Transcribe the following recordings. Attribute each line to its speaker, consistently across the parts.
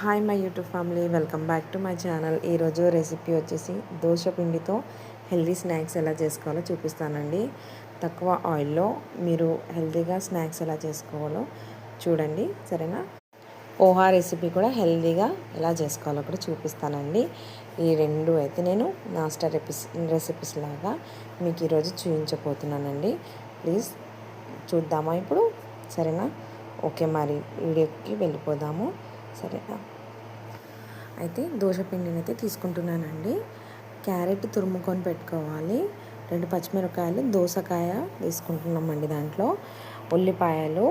Speaker 1: Hi my YouTube family, welcome back to my channel. ఈరోజు recipe వచ్చేసి దోశ పిండితో healthy snacks ఎలా చేసుకోవాలో చూపిస్తానండి. తక్కువ ఆయిల్లో మీరు హెల్దీగా స్నాక్స్ ఎలా చేసుకోవాలో చూడండి, సరేనా? పోహా రెసిపీ కూడా హెల్దీగా ఎలా చేసుకోవాలో కూడా చూపిస్తానండి. ఈ రెండు అయితే నేను నాస్టా రెసిపీస్ లాగా మీకు ఈరోజు చూపించబోతున్నానండి. ప్లీజ్ చూద్దామా ఇప్పుడు, సరేనా? ఓకే, మరి వీడియోకి వెళ్ళిపోదాము, సరేనా? అయితే దోశ పిండిని అయితే తీసుకుంటున్నానండి. క్యారెట్ తురుముకొని పెట్టుకోవాలి. 2 పచ్చిమిరపకాయలు, దోసకాయ వేసుకుంటున్నామండి. దాంట్లో ఉల్లిపాయలు.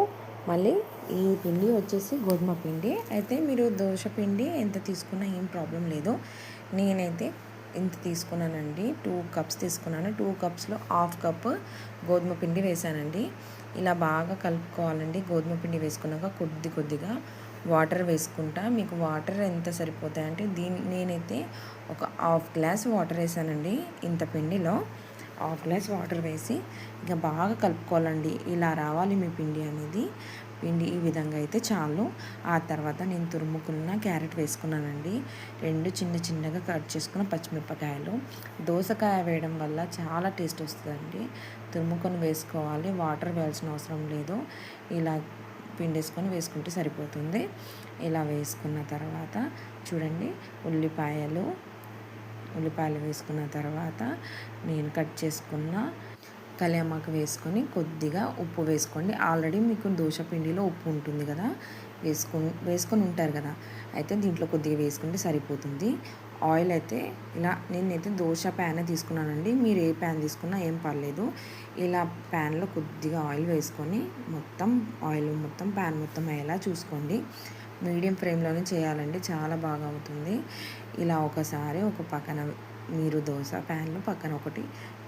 Speaker 1: మళ్ళీ ఈ పిండి వచ్చేసి గోధుమ పిండి. అయితే మీరు దోశ పిండి ఎంత తీసుకున్నా ఏం ప్రాబ్లం లేదు. నేనైతే ఇంత తీసుకున్నానండి. 2 కప్స్ తీసుకున్నాను. 2 కప్స్లో హాఫ్ కప్ గోధుమ పిండి వేసానండి. ఇలా బాగా కలుపుకోవాలండి. గోధుమ పిండి వేసుకున్నాక కొద్దిగా వాటర్ వేసుకుంటా. మీకు వాటర్ ఎంత సరిపోతాయంటే నేనైతే ఒక హాఫ్ గ్లాస్ వాటర్ వేసానండి. ఇంత పిండిలో హాఫ్ గ్లాస్ వాటర్ వేసి ఇక బాగా కలుపుకోవాలండి. ఇలా రావాలి మీ పిండి అనేది. పిండి ఈ విధంగా అయితే చాలు. ఆ తర్వాత నేను తురుముకున్న క్యారెట్ వేసుకున్నానండి. 2 చిన్నగా కట్ చేసుకున్న పచ్చిమిరపకాయలు. దోసకాయ వేయడం వల్ల చాలా టేస్ట్ వస్తుందండి. తురుముకొని వేసుకోవాలి, వాటర్ వేయాల్సిన అవసరం లేదు. ఇలా పిండేసుకొని వేసుకుంటే సరిపోతుంది. ఇలా వేసుకున్న తర్వాత చూడండి, ఉల్లిపాయలు వేసుకున్న తర్వాత నేను కట్ చేసుకున్న కళ్యామాకు వేసుకొని కొద్దిగా ఉప్పు వేసుకోండి. ఆల్రెడీ మీకు దోశ పిండిలో ఉప్పు ఉంటుంది కదా, వేసుకొని ఉంటారు కదా. అయితే దీంట్లో కొద్దిగా వేసుకుంటే సరిపోతుంది. ఆయిల్ అయితే ఇలా నేనైతే దోశ ప్యాన్ తీసుకున్నానండి. మీరు ఏ ప్యాన్ తీసుకున్నా ఏం పర్లేదు. ఇలా ప్యాన్లో కొద్దిగా ఆయిల్ వేసుకొని మొత్తం ప్యాన్ మొత్తం అయ్యేలా చూసుకోండి. మీడియం ఫ్లేమ్లోనే చేయాలండి, చాలా బాగా అవుతుంది. ఇలా ఒకసారి ఒక పక్కన మీరు దోశ ప్యాన్లో పక్కన ఒకటి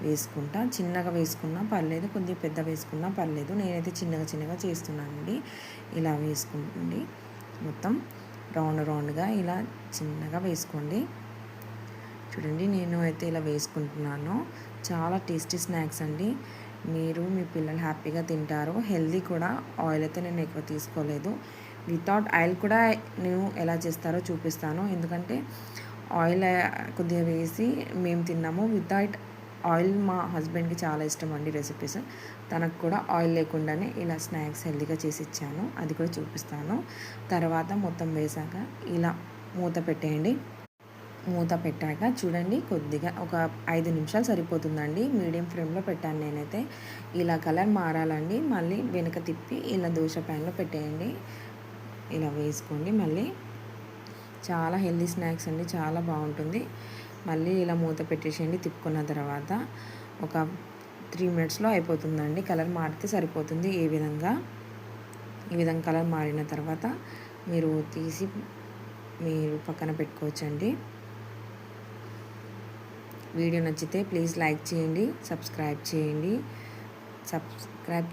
Speaker 1: వేసుకుంటా. చిన్నగా వేసుకున్నా పర్లేదు, కొద్దిగా పెద్ద వేసుకున్నా పర్లేదు. నేనైతే చిన్నగా చేస్తున్నానండి. ఇలా వేసుకోండి. మొత్తం రౌండ్గా ఇలా చిన్నగా వేసుకోండి. చూడండి, నేను అయితే ఇలా వేసుకుంటున్నాను. చాలా టేస్టీ స్నాక్స్ అండి. మీరు మీ పిల్లలు హ్యాపీగా తింటారు. హెల్దీ కూడా. ఆయిల్ అయితే నేను ఎక్కువ తీసుకోలేదు. వితౌట్ ఆయిల్ కూడా నేను ఎలా చేస్తారో చూపిస్తాను. ఎందుకంటే ఆయిల్ కొద్దిగా వేసి మేము తిన్నాము. వితౌట్ ఆయిల్ మా హస్బెండ్కి చాలా ఇష్టం అండి రెసిపీస్. తనకు కూడా ఆయిల్ లేకుండానే ఇలా స్నాక్స్ హెల్తీగా చేసి ఇచ్చాను. అది కూడా చూపిస్తాను. తర్వాత మొత్తం వేసాక ఇలా మూత పెట్టేయండి. మూత పెట్టాక చూడండి, కొద్దిగా ఒక 5 నిమిషాలు సరిపోతుందండి. మీడియం ఫ్లేమ్లో పెట్టాను నేనైతే. ఇలా కలర్ మారాలండి. మళ్ళీ వెనక తిప్పి ఇలా దోశ ప్యాన్లో పెట్టేయండి. ఇలా వేసుకోండి. మళ్ళీ చాలా హెల్దీ స్నాక్స్ అండి, చాలా బాగుంటుంది. మళ్ళీ ఇలా మూత పెట్టేసేయండి. తిప్పుకున్న తర్వాత ఒక 3 మినిట్స్లో అయిపోతుందండి. కలర్ మారితే సరిపోతుంది. ఈ విధంగా కలర్ మారిన తర్వాత మీరు తీసి పక్కన పెట్టుకోవచ్చండి. వీడియో నచ్చితే ప్లీజ్ లైక్ చేయండి, సబ్స్క్రైబ్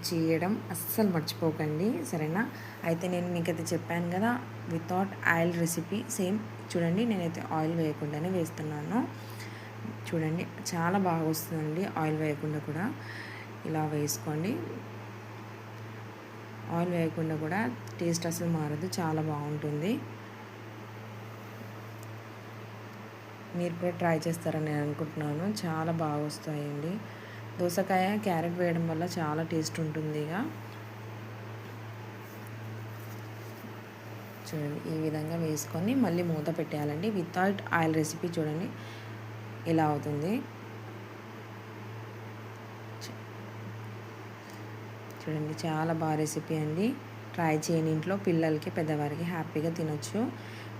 Speaker 1: చేయడం అస్సలు మర్చిపోకండి, సరేనా? అయితే నేను మీకైతే చెప్పాను కదా, వితౌట్ ఆయిల్ రెసిపీ సేమ్. చూడండి, నేనైతే ఆయిల్ వేయకుండానే వేస్తున్నాను. చూడండి, చాలా బాగా వస్తుందండి ఆయిల్ వేయకుండా కూడా. ఇలా వేసుకోండి. ఆయిల్ వేయకుండా కూడా టేస్ట్ అసలు మారదు, చాలా బాగుంటుంది. మీరు కూడా ట్రై చేస్తారని నేను అనుకుంటున్నాను. చాలా బాగా వస్తాయండి. దోసకాయ క్యారెట్ వేయడం వల్ల చాలా టేస్ట్ ఉంటుంది. ఇక చూడండి, ఈ విధంగా వేసుకొని మళ్ళీ మూత పెట్టేయాలండి. వితౌట్ ఆయిల్ రెసిపీ చూడండి ఇలా అవుతుంది. చూడండి, చాలా బాగా రెసిపీ అండి. ట్రై చేయండి ఇంట్లో. పిల్లలకి పెద్దవారికి హ్యాపీగా తినొచ్చు.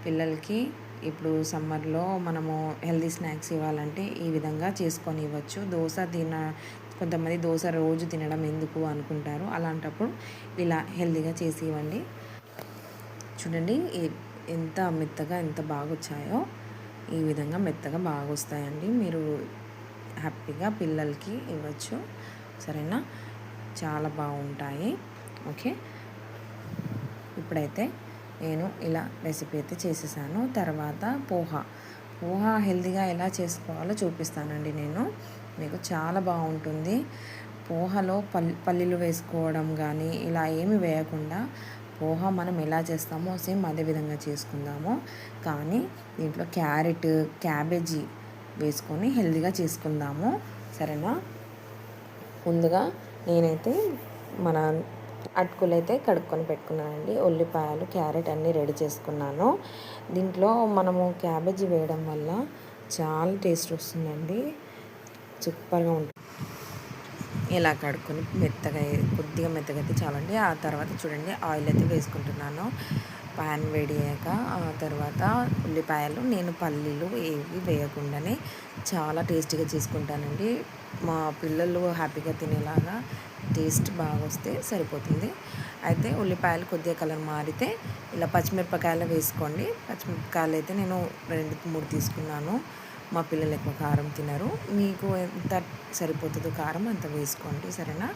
Speaker 1: పిల్లలకి ఇప్పుడు సమ్మర్లో మనము హెల్దీ స్నాక్స్ ఇవ్వాలంటే ఈ విధంగా చేసుకొని ఇవ్వచ్చు. కొంతమంది దోశ రోజు తినడం ఎందుకు అనుకుంటారు. అలాంటప్పుడు ఇలా హెల్దీగా చేసి ఇవ్వండి. చూడండి, ఎంత మెత్తగా ఎంత బాగా వచ్చాయో. ఈ విధంగా మెత్తగా బాగా వస్తాయండి. మీరు హ్యాపీగా పిల్లలకి ఇవ్వచ్చు, సరేనా? చాలా బాగుంటాయి. ఓకే, ఇప్పుడైతే నేను ఇలా రెసిపీ అయితే చేసేసాను. తర్వాత పోహా హెల్తీగా ఎలా చేసుకోవాలో చూపిస్తానండి నేను మీకు. చాలా బాగుంటుంది. పోహాలో పల్లీలు వేసుకోవడం కానీ ఇలా ఏమి వేయకుండా పోహా మనం ఎలా చేస్తామో సేమ్ అదే విధంగా చేసుకుందాము. కానీ దీంట్లో క్యారెట్, క్యాబేజీ వేసుకొని హెల్తీగా చేసుకుందాము. సరేనా? ముందుగా నేనైతే మన అటుకులు అయితే కడుక్కొని పెట్టుకున్నానండి. ఉల్లిపాయలు, క్యారెట్ అన్నీ రెడీ చేసుకున్నాను. దీంట్లో మనము క్యాబేజీ వేయడం వల్ల చాలా టేస్ట్ వస్తుందండి. సూపర్గా ఉంటుంది. ఇలా కడుక్కొని కొద్దిగా మెత్తగా అయితే చాలండి. ఆ తర్వాత చూడండి ఆయిల్ అయితే వేసుకుంటున్నాను. ప్యాన్ వేడి అయ్యాక ఆ తర్వాత ఉల్లిపాయలు, నేను పల్లీలు ఏవి వేయకుండానే చాలా టేస్టీగా చేసుకుంటానండి. మా పిల్లలు హ్యాపీగా తినేలాగా టేస్ట్ బాగా వస్తే సరిపోతుంది. అయితే ఉల్లిపాయలు కొద్దిగా కలర్ మారితే ఇలా పచ్చిమిరపకాయలు వేసుకోండి. పచ్చిమిరపకాయలు అయితే నేను 2-3 తీసుకున్నాను. మా పిల్లలు ఎక్కువ కారం తినరు. మీకు ఎంత సరిపోతుందో కారం అంత వేసుకోండి. సరేనా?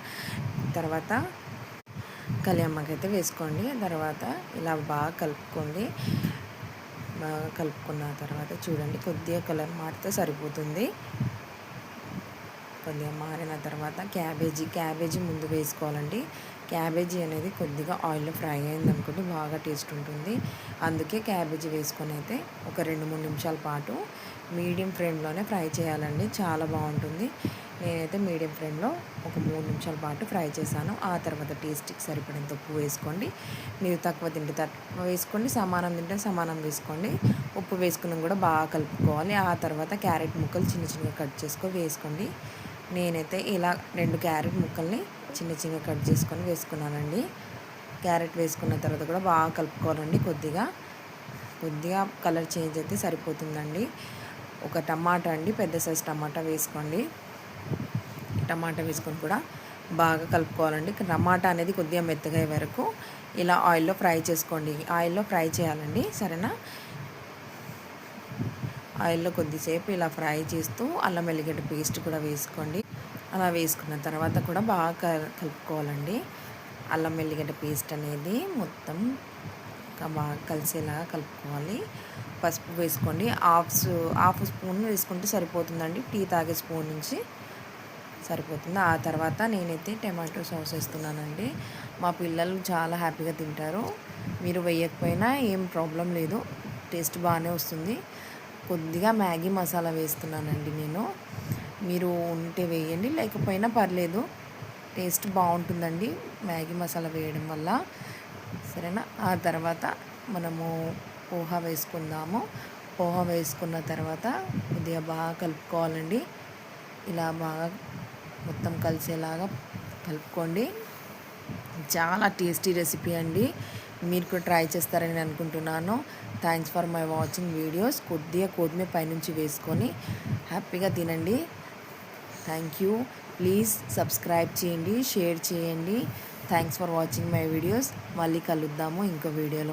Speaker 1: తర్వాత కలియమ్మకైతే వేసుకోండి. తర్వాత ఇలా బాగా కలుపుకోండి. బాగా కలుపుకున్న తర్వాత చూడండి కొద్దిగా కలర్ మారితే సరిపోతుంది. కొద్దిగా మారిన తర్వాత క్యాబేజీ ముందు వేసుకోవాలండి. క్యాబేజీ అనేది కొద్దిగా ఆయిల్లో ఫ్రై అయిందనుకోండి బాగా టేస్ట్ ఉంటుంది. అందుకే క్యాబేజీ వేసుకొని అయితే ఒక 2-3 నిమిషాల పాటు మీడియం ఫ్లేమ్లోనే ఫ్రై చేయాలండి. చాలా బాగుంటుంది. నేనైతే మీడియం ఫ్లేమ్లో ఒక 3 నిమిషాల పాటు ఫ్రై చేశాను. ఆ తర్వాత టేస్ట్కి సరిపడినంత ఉప్పు వేసుకోండి. మీరు తక్కువ తింటే తక్కువ వేసుకోండి, సమానం తింటే సమానం వేసుకోండి. ఉప్పు వేసుకుని కూడా బాగా కలుపుకోవాలి. ఆ తర్వాత క్యారెట్ ముక్కలు చిన్నగా కట్ చేసుకొని వేసుకోండి. నేనైతే ఇలా 2 క్యారెట్ ముక్కల్ని చిన్నగా కట్ చేసుకొని వేసుకున్నానండి. క్యారెట్ వేసుకున్న తర్వాత కూడా బాగా కలుపుకోవాలండి. కొద్దిగా కలర్ చేంజ్ అయితే సరిపోతుందండి. ఒక టమాటా అండి, పెద్ద సైజు టమాటా వేసుకోండి. టమాటా వేసుకొని కూడా బాగా కలుపుకోవాలండి. టమాటా అనేది కొద్దిగా మెత్తగా అయ్యే వరకు ఇలా ఆయిల్లో ఫ్రై చేసుకోండి. ఆయిల్లో ఫ్రై చేయాలండి. సరేనా? ఆయిల్లో కొద్దిసేపు ఇలా ఫ్రై చేస్తూ అల్లం వెల్లిగడ్డ పేస్ట్ కూడా వేసుకోండి. అలా వేసుకున్న తర్వాత కూడా బాగా కలుపుకోవాలండి. అల్లం వెల్లిగడ్డ పేస్ట్ అనేది మొత్తం బాగా కలిసేలాగా కలుపుకోవాలి. పసుపు వేసుకోండి. హాఫ్ స్పూన్ వేసుకుంటే సరిపోతుందండి. టీ తాగే స్పూన్ నుంచి సరిపోతుంది. ఆ తర్వాత నేనైతే టమాటో సాస్ వేస్తున్నానండి. మా పిల్లలు చాలా హ్యాపీగా తింటారు. మీరు వేయకపోయినా ఏం ప్రాబ్లం లేదు, టేస్ట్ బాగానే వస్తుంది. కొద్దిగా మ్యాగీ మసాలా వేస్తున్నానండి నేను. మీరు ఉంటే వేయండి, లేకపోయినా పర్లేదు, టేస్ట్ బాగుంటుందండి మ్యాగీ మసాలా వేయడం వల్ల. సరేనా? ఆ తర్వాత మనము పోహా వేసుకుందాము. పోహా వేసుకున్న తర్వాత కొద్దిగా బాగా కలుపుకోవాలండి. ఇలా బాగా మొత్తం కలిసేలాగా కలుపుకోండి. చాలా టేస్టీ రెసిపీ అండి. మీరు కూడా ట్రై చేస్తారని అనుకుంటున్నాను. Thanks for my watching videos. కొద్దిగా కొత్తిమీర పైనుంచి వేసుకొని హ్యాపీగా తినండి. Thank you. ప్లీజ్ సబ్స్క్రైబ్ చేయండి, షేర్ చేయండి. Thanks for watching my videos. మళ్ళీ కలుద్దాము ఇంకో వీడియోలో.